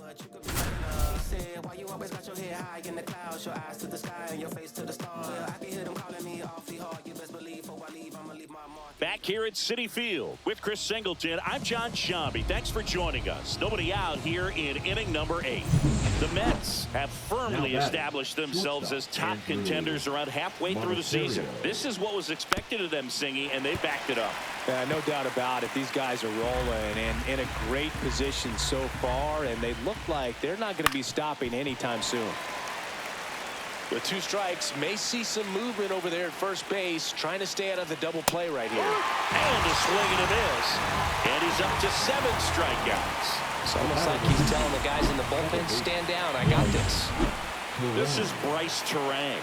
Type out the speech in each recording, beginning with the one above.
Why you always got your head high in the clouds, your eyes to the sky and your face to the stars. I can hear them calling me awfully hard. You best believe before I leave, I'ma leave my mark. Back here at Citi Field with Chris Singleton, I'm John Shambi. Thanks for joining us. Nobody out here in inning number 8. The Mets have firmly established themselves as top contenders around halfway through the season. This is what was expected of them, Singy, and they backed it up. No doubt about it. These guys are rolling and in a great position so far, and they look like they're not going to be stopping anytime soon. With 2 strikes, may see some movement over there at first base, trying to stay out of the double play right here. And a swing and a miss. And he's up to 7 strikeouts. It's almost like he's telling the guys in the bullpen, stand down, I got this. This is Bryce Terang.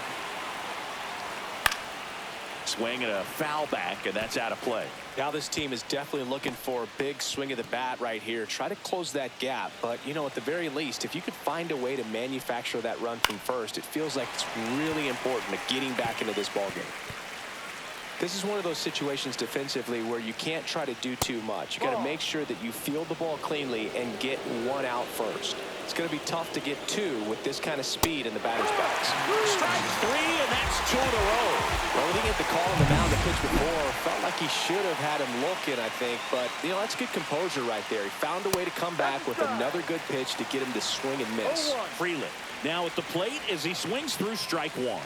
Swing and a foul back, and that's out of play. Now this team is definitely looking for a big swing of the bat right here. Try to close that gap. But, you know, at the very least, if you could find a way to manufacture that run from first, it feels like it's really important to getting back into this ballgame. This is one of those situations defensively where you can't try to do too much. You got to make sure that you field the ball cleanly and get 1 out first. It's going to be tough to get 2 with this kind of speed in the batter's box. Strike 3, and that's 2 in a row. Well, looking at the call on the mound the pitch before, felt like he should have had him looking, I think. But, you know, that's good composure right there. He found a way to come back with another good pitch to get him to swing and miss. Freeland now at the plate as he swings through strike 1.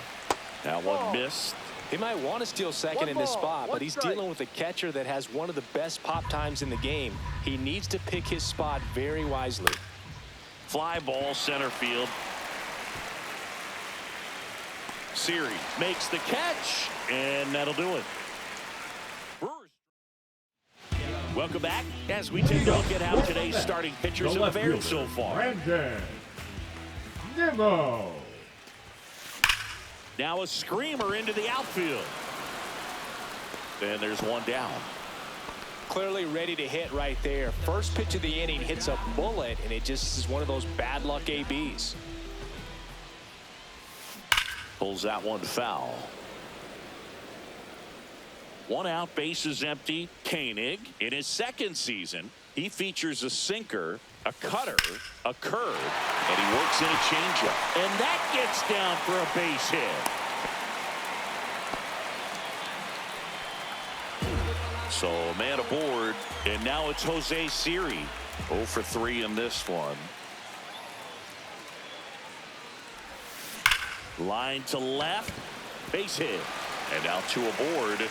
That one missed. He might want to steal second in this spot, but he's dealing with a catcher that has one of the best pop times in the game. He needs to pick his spot very wisely. Fly ball center field. Siri makes the catch, and that'll do it. Welcome back as we take a look at how today's starting pitchers have fared so far. Brandon Nimmo. Now a screamer into the outfield. And there's one down. Clearly ready to hit right there. First pitch of the inning hits a bullet, and it just is one of those bad luck ABs. Pulls that one foul. 1 out, bases empty. Koenig in his 2nd season, he features a sinker, a cutter, a curve, and he works in a changeup. And that gets down for a base hit. So man aboard, and now it's Jose Siri. 0 for 3 in this one. Line to left, base hit, and now 2 aboard.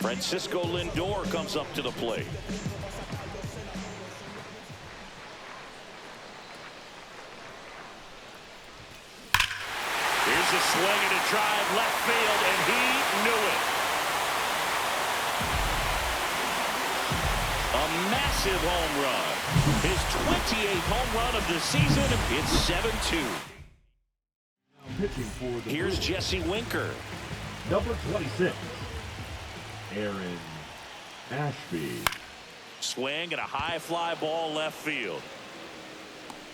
Francisco Lindor comes up to the plate. Here's a swing and a drive left field, and he knew it. A massive home run. His 28th home run of the season. It's 7-2. Pitching for the Here's Jesse Winker. number 26. Aaron Ashby. Swing and a high fly ball left field.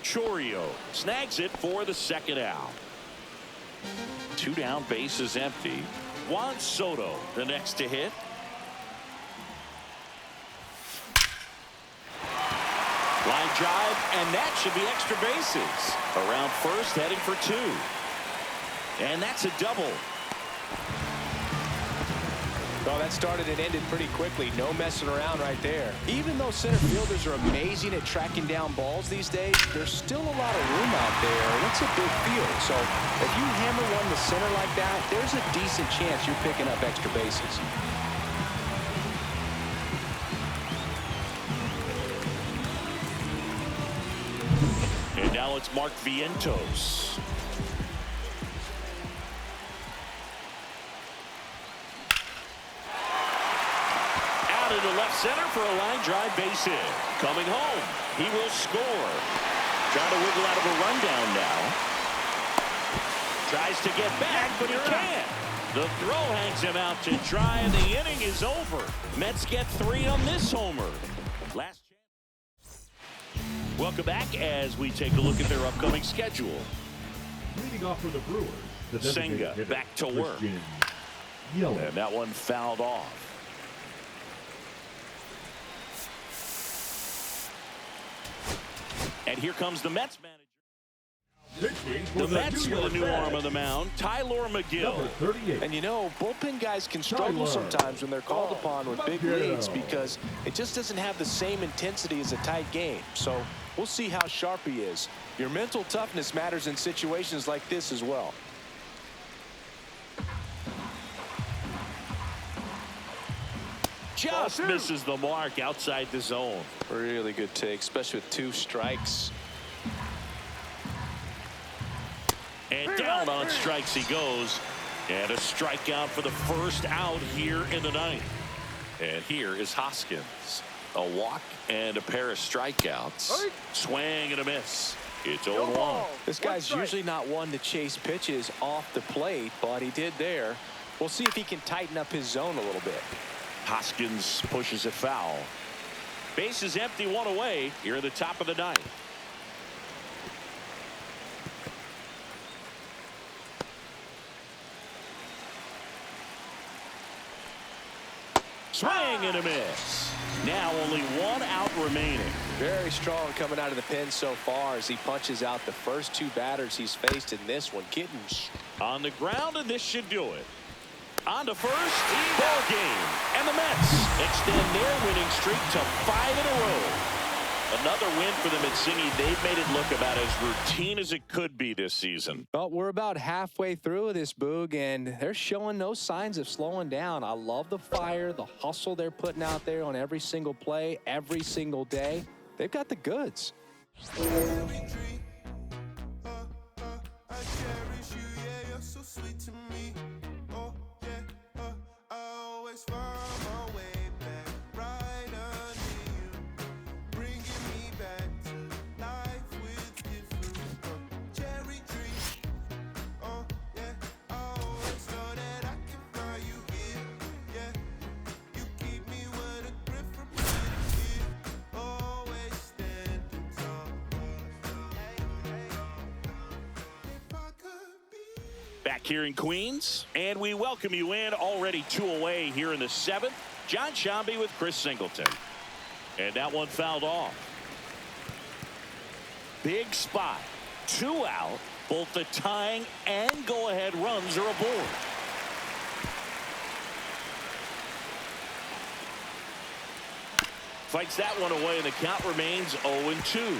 Chorio snags it for the 2nd out. 2 down, bases empty. Juan Soto the next to hit. Line drive, and that should be extra bases. Around first, heading for 2. And that's a double. Well, that started and ended pretty quickly. No messing around right there. Even though center fielders are amazing at tracking down balls these days, there's still a lot of room out there, and it's a big field. So if you hammer one to center like that, there's a decent chance you're picking up extra bases. And now it's Mark Vientos. To left center for a line drive base hit. Coming home, he will score. Trying to wiggle out of a rundown now. Tries to get back, but he can't. The throw hangs him out to dry, and the inning is over. Mets get 3 on this homer. Last chance. Welcome back as we take a look at their upcoming schedule. Leading off for the Brewers, the Senga back to work. Yellow. And that one fouled off. And here comes the Mets manager. Pitching for The Mets New with a York new Mets, arm on the mound, Tyler number McGill. 38. And you know, bullpen guys can struggle Tyler. sometimes when they're called upon with big McGill. leads because it just doesn't have the same intensity as a tight game. So we'll see how sharp he is. Your mental toughness matters in situations like this as well. Just misses the mark outside the zone. Really good take, especially with 2 strikes. And down on strikes he goes. And a strikeout for the first out here in the ninth. And here is Hoskins. A walk and a pair of strikeouts. Swing and a miss. It's 0-1. This guy's usually not one to chase pitches off the plate, but he did there. We'll see if he can tighten up his zone a little bit. Hoskins pushes it foul. Base is empty, 1 away here at the top of the ninth. Swing and a miss. Now only 1 out remaining. Very strong coming out of the pen so far as he punches out the first 2 batters he's faced in this one. Kittens On the ground, and this should do it. On to first, ball game. And the Mets extend their winning streak to 5 in a row. Another win for the Mancini. They've made it look about as routine as it could be this season. Well, we're about halfway through this, Boog, and they're showing no signs of slowing down. I love the fire, the hustle they're putting out there on every single play, every single day. They've got the goods. Back here in Queens, and we welcome you in. Already 2 away here in the 7th. John Shambi with Chris Singleton. And that one fouled off. Big spot. 2 out. Both the tying and go-ahead runs are aboard. Fights that one away, and the count remains 0-2.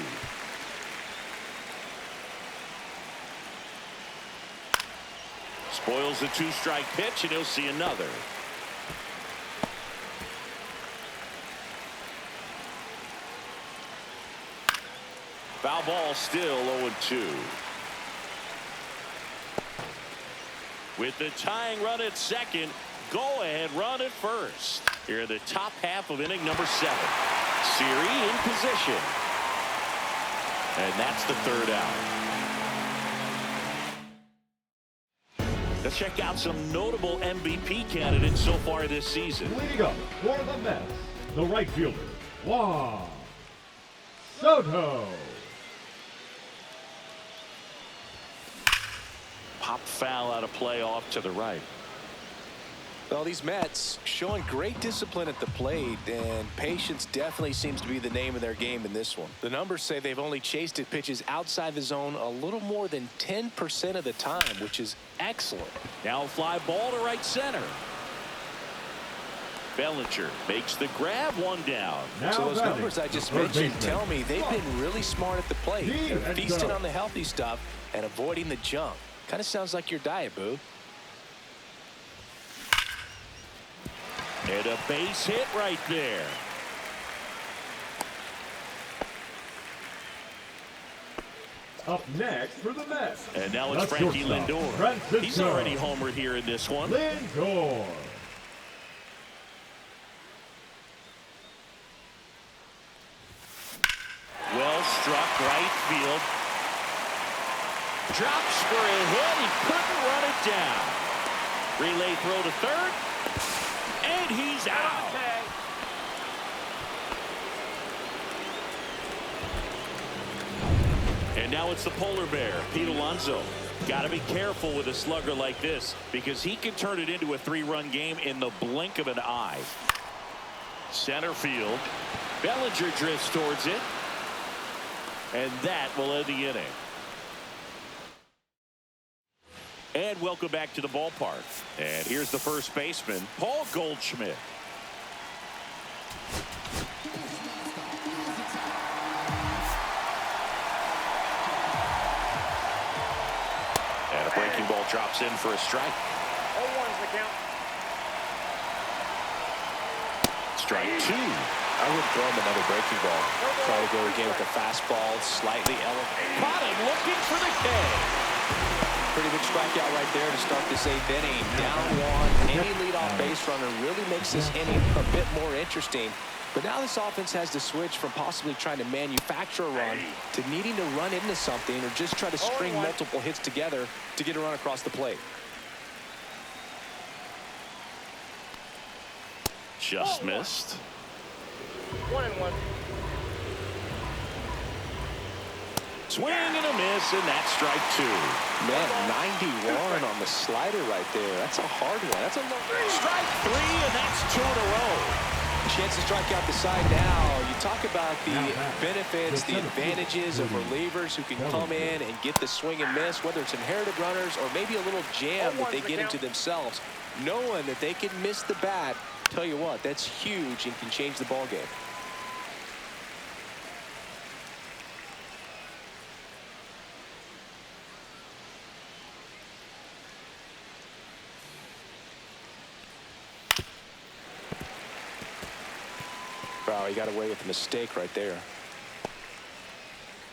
Spoils the 2-strike pitch, and he'll see another. Foul ball, still 0-2. With the tying run at second, go ahead run at first. Here in the top half of inning number 7. Siri in position. And that's the 3rd out. Let's check out some notable MVP candidates so far this season. Leading up for the Mets, the right fielder, Juan Soto. Pop foul out of play off to the right. Well, these Mets showing great discipline at the plate, and patience definitely seems to be the name of their game in this one. The numbers say they've only chased at pitches outside the zone a little more than 10% of the time, which is excellent. Now fly ball to right center. Bellinger makes the grab, 1 down. Now So those batting, numbers I just the third mentioned baseman, tell me they've been really smart at the plate. Dean They're and feasting go. on the healthy stuff and avoiding the junk. Kind of sounds like your diet, Boo. And a base hit right there. Up next for the Mets. And now it's the Frankie shortstop, Lindor. Francisco He's already homered here in this one. Lindor. Well struck right field. Drops for a hit. He couldn't run it down. Relay throw to third. And he's out. And now it's the polar bear, Pete Alonso. Got to be careful with a slugger like this because he can turn it into a 3-run game in the blink of an eye. Center field. Bellinger drifts towards it. and that will end the inning. And welcome back to the ballpark. And here's the first baseman, Paul Goldschmidt. And a breaking ball drops in for a strike. 0-1's the count. Strike two. I would throw him another breaking ball. Try to go again with a fastball, slightly elevated. Caught him looking for the K. Pretty big strikeout right there to start this 8th inning. Down one. Any leadoff base runner really makes this inning a bit more interesting. But now this offense has to switch from possibly trying to manufacture a run to needing to run into something or just try to string multiple hits together to get a run across the plate. Just missed. 1-1. Swing and a miss, and that's strike two. Man, 91 on the slider right there. That's a hard one. That's a Strike three, and that's two in a row. chance to strike out the side now. You talk about the benefits, the advantages of relievers who can come in and get the swing and miss, whether it's inherited runners or maybe a little jam that they get into themselves. Knowing that they can miss the bat, tell you what, that's huge and can change the ball game. Wow, he got away with a mistake right there.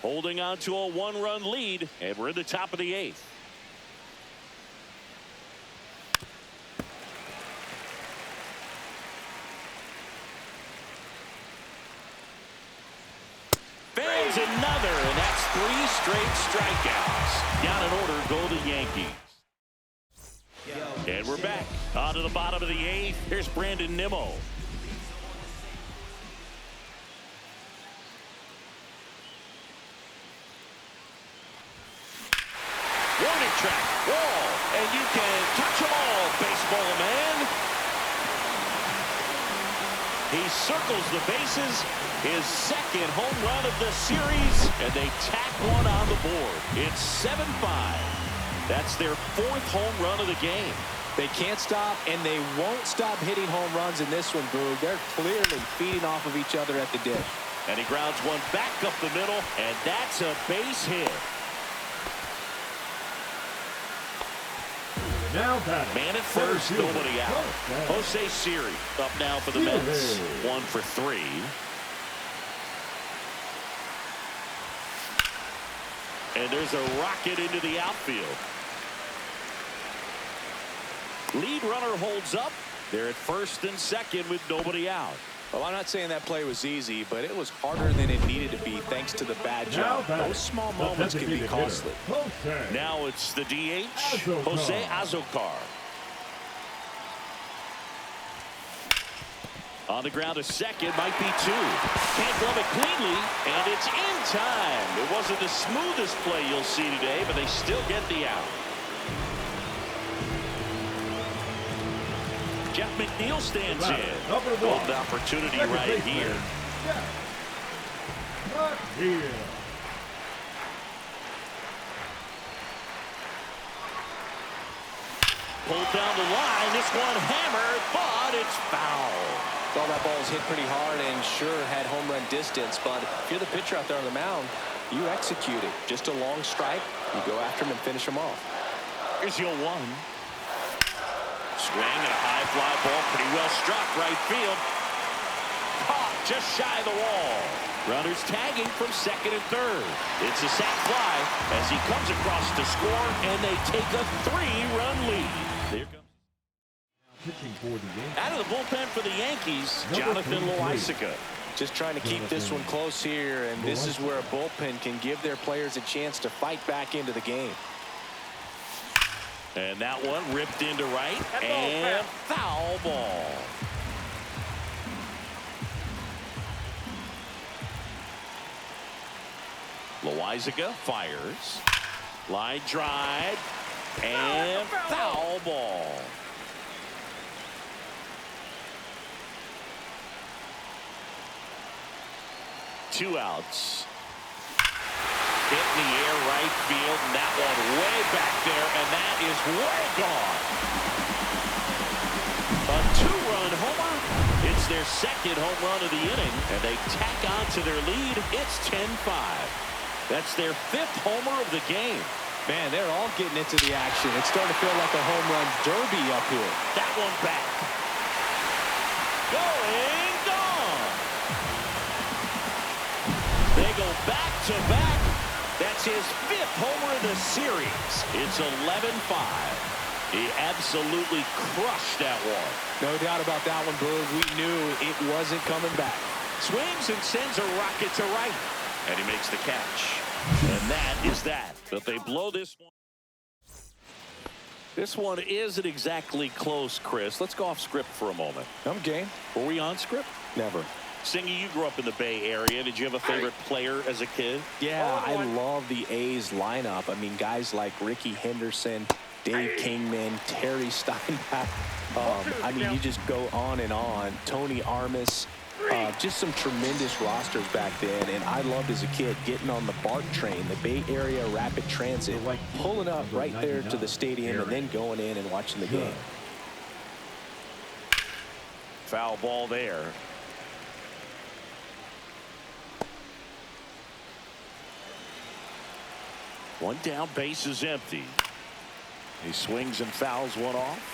Holding on to a one-run lead, and we're in the top of the eighth. Fans another, and that's 3 straight strikeouts. Down in order go the Yankees. And we're back on to the bottom of the eighth. Here's Brandon Nimmo. Warning track, wall, and you can touch them all, baseball man. He circles the bases, his second home run of the series, and they tack one on the board. It's 7-5. That's their 4th home run of the game. They can't stop, and they won't stop hitting home runs in this one, Boog. They're clearly feeding off of each other at the dish. And he grounds one back up the middle, and that's a base hit. Now batting. Man at first, nobody out. Jose Siri up now for the Mets. 1 for 3. And there's a rocket into the outfield. Lead runner holds up. They're at first and second with nobody out. Well, I'm not saying that play was easy, but it was harder than it needed to be thanks to the bad job. Those small moments can be costly. Now it's the DH, Jose Azocar. On the ground, a second, might be 2. Can't glove it cleanly, and it's in time. It wasn't the smoothest play you'll see today, but they still get the out. Jeff McNeil stands in. Golden opportunity right here. Pulled down the line. This one hammered, but it's foul. Well, that ball was hit pretty hard and sure had home run distance, but if you're the pitcher out there on the mound, you execute it. Just a long strike, you go after him and finish him off. Here's your 1. Swing and a high fly ball, pretty well struck right field. Caught just shy of the wall. Runners tagging from second and third. It's a sac fly as he comes across to score, and they take a 3-run lead. There comes. Out of the bullpen for the Yankees, Jonathan Loaisiga. Just trying to keep this one close here, and this is where a bullpen can give their players a chance to fight back into the game. And that one ripped into right, and foul ball. Loaisiga fires. Line drive, and foul ball. Two outs. Hit in the air right field, and that one way back there, and that is way gone. A two-run homer. It's their second home run of the inning, and they tack on to their lead. It's 10-5. That's their fifth homer of the game. Man, they're all getting into the action. It's starting to feel like a home run derby up here. That one back. Going, gone. They go back-to-back. That's his fifth homer of the series. It's 11-5. He absolutely crushed that one. No doubt about that one, Boog. We knew it wasn't coming back. Swings and sends a rocket to right. And he makes the catch. And that is that. But they blow this one. This one isn't exactly close, Chris. Let's go off script for a moment. I'm game. Were we on script? Never. Singy, you grew up in the Bay Area. Did you have a favorite player as a kid? Yeah, I love the A's lineup. I mean, guys like Ricky Henderson, Dave Kingman, Terry Steinbach. I mean, you just go on and on. Tony Armas. Just some tremendous rosters back then, and I loved as a kid getting on the BART train, the Bay Area Rapid Transit, pulling up right there to the stadium and then going in and watching the game. Foul ball there. One down, base is empty. He swings and fouls one off.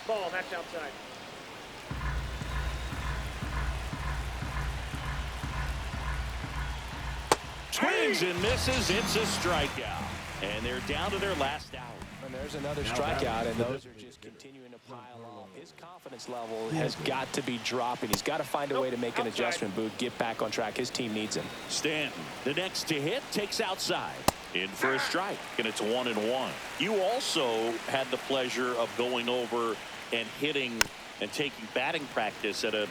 Ball, that's outside. Swings and misses. It's a strikeout. And they're down to their last out. And there's another strikeout, and those are just continuing to pile on. His confidence level has got to be dropping. He's got to find a way to make an adjustment, Boog, get back on track. His team needs him. Stanton, the next to hit, takes outside. In for a strike, and it's 1-1. You also had the pleasure of going over and hitting and taking batting practice at a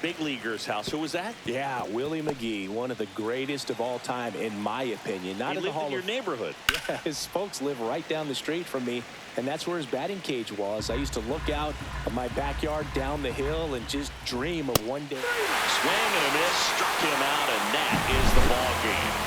big leaguer's house. Who was that? Yeah, Willie McGee, one of the greatest of all time, in my opinion. Not he in the lived Hall in your of neighborhood. Yeah, his folks live right down the street from me, and that's where his batting cage was. I used to look out of my backyard down the hill and just dream of one day. Swing and a miss, struck him out, and that is the ball game.